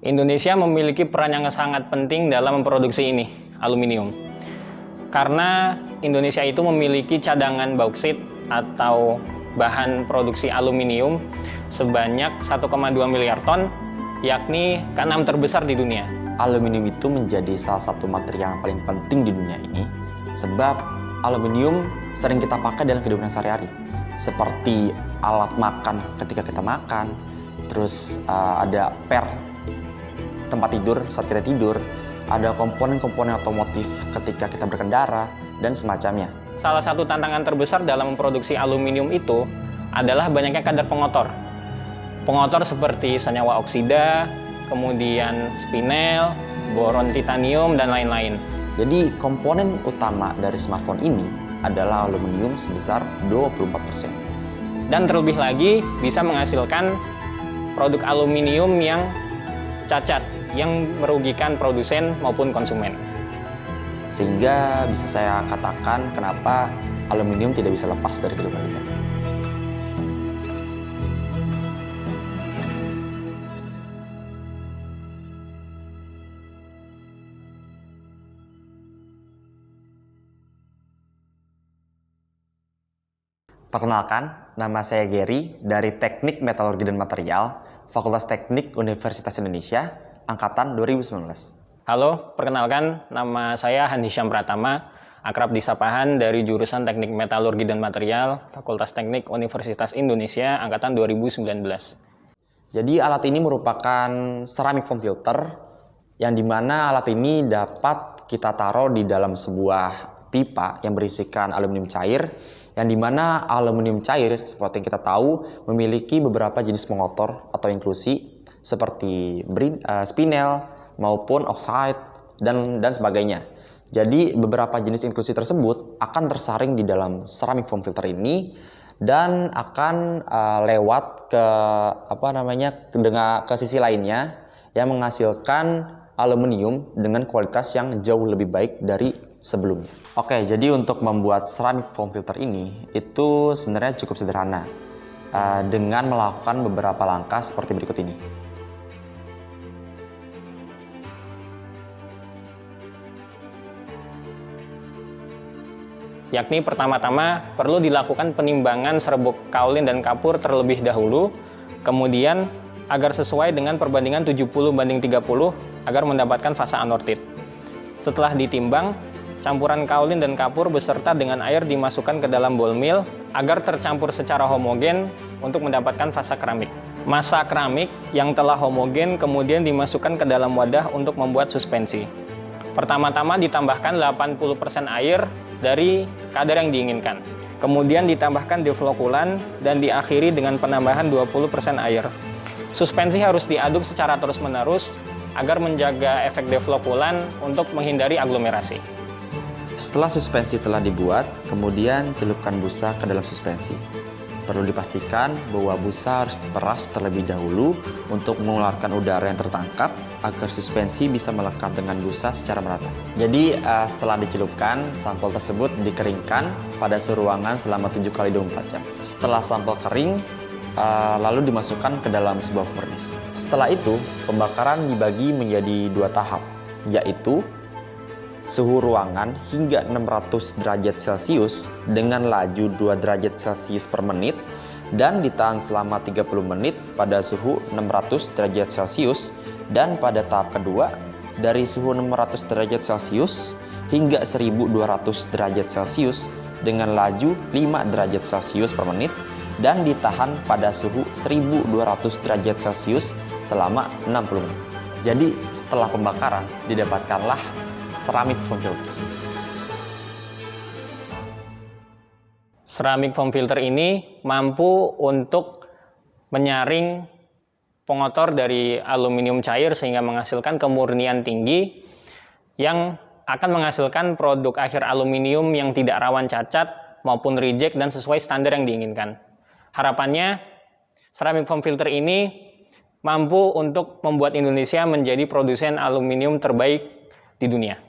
Indonesia memiliki peran yang sangat penting dalam memproduksi ini, aluminium. Karena Indonesia itu memiliki cadangan bauksit atau bahan produksi aluminium sebanyak 1,2 miliar ton, yakni ke-6 terbesar di dunia. Aluminium itu menjadi salah satu material yang paling penting di dunia ini, sebab aluminium sering kita pakai dalam kehidupan sehari-hari, seperti alat makan ketika kita makan, terus ada tempat tidur saat kita tidur, ada komponen-komponen otomotif ketika kita berkendara, dan semacamnya. Salah satu tantangan terbesar dalam memproduksi aluminium itu adalah banyaknya kadar pengotor. Pengotor seperti senyawa oksida, kemudian spinel, boron titanium, dan lain-lain. Jadi komponen utama dari smartphone ini adalah aluminium sebesar 24%. Dan terlebih lagi bisa menghasilkan produk aluminium yang cacat, yang merugikan produsen maupun konsumen. Sehingga bisa saya katakan kenapa aluminium tidak bisa lepas dari kehidupan kita. Perkenalkan, nama saya Gary dari Teknik Metalurgi dan Material, Fakultas Teknik Universitas Indonesia, Angkatan 2019. Halo, perkenalkan nama saya Hanhisyam Pratama, akrab disapa Han dari jurusan Teknik Metalurgi dan Material, Fakultas Teknik Universitas Indonesia, Angkatan 2019. Jadi alat ini merupakan ceramic foam filter, yang dimana alat ini dapat kita taruh di dalam sebuah pipa yang berisikan aluminium cair, yang dimana aluminium cair seperti yang kita tahu memiliki beberapa jenis pengotor atau inklusi seperti spinel maupun oxide dan sebagainya. Jadi beberapa jenis inklusi tersebut akan tersaring di dalam ceramic foam filter ini dan akan lewat ke sisi lainnya yang menghasilkan aluminium dengan kualitas yang jauh lebih baik dari sebelumnya. Oke, jadi untuk membuat ceramic foam filter ini itu sebenarnya cukup sederhana dengan melakukan beberapa langkah seperti berikut ini. Yakni pertama-tama perlu dilakukan penimbangan serbuk kaolin dan kapur terlebih dahulu, kemudian agar sesuai dengan perbandingan 70:30 agar mendapatkan fasa anortit. Setelah ditimbang, campuran kaolin dan kapur beserta dengan air dimasukkan ke dalam ball mill agar tercampur secara homogen untuk mendapatkan fasa keramik. Massa keramik yang telah homogen kemudian dimasukkan ke dalam wadah untuk membuat suspensi. Pertama-tama ditambahkan 80% air dari kadar yang diinginkan. Kemudian ditambahkan deflokulan dan diakhiri dengan penambahan 20% air. Suspensi harus diaduk secara terus-menerus agar menjaga efek deflokulan untuk menghindari aglomerasi. Setelah suspensi telah dibuat, kemudian celupkan busa ke dalam suspensi. Perlu dipastikan bahwa busa harus diperas terlebih dahulu untuk mengeluarkan udara yang tertangkap agar suspensi bisa melekat dengan busa secara merata. Jadi setelah dicelupkan, sampel tersebut dikeringkan pada suhu ruangan selama 7x24 jam. Setelah sampel kering, lalu dimasukkan ke dalam sebuah furnace. Setelah itu, pembakaran dibagi menjadi 2 tahap, yaitu suhu ruangan hingga 600 derajat Celcius dengan laju 2 derajat Celcius per menit dan ditahan selama 30 menit pada suhu 600 derajat Celcius, dan pada tahap kedua dari suhu 600 derajat Celcius hingga 1200 derajat Celcius dengan laju 5 derajat Celcius per menit dan ditahan pada suhu 1200 derajat Celcius selama 60 menit. Jadi setelah pembakaran didapatkanlah ceramic foam filter. Ceramic foam filter ini mampu untuk menyaring pengotor dari aluminium cair sehingga menghasilkan kemurnian tinggi yang akan menghasilkan produk akhir aluminium yang tidak rawan cacat maupun reject dan sesuai standar yang diinginkan. Harapannya, ceramic foam filter ini mampu untuk membuat Indonesia menjadi produsen aluminium terbaik di dunia.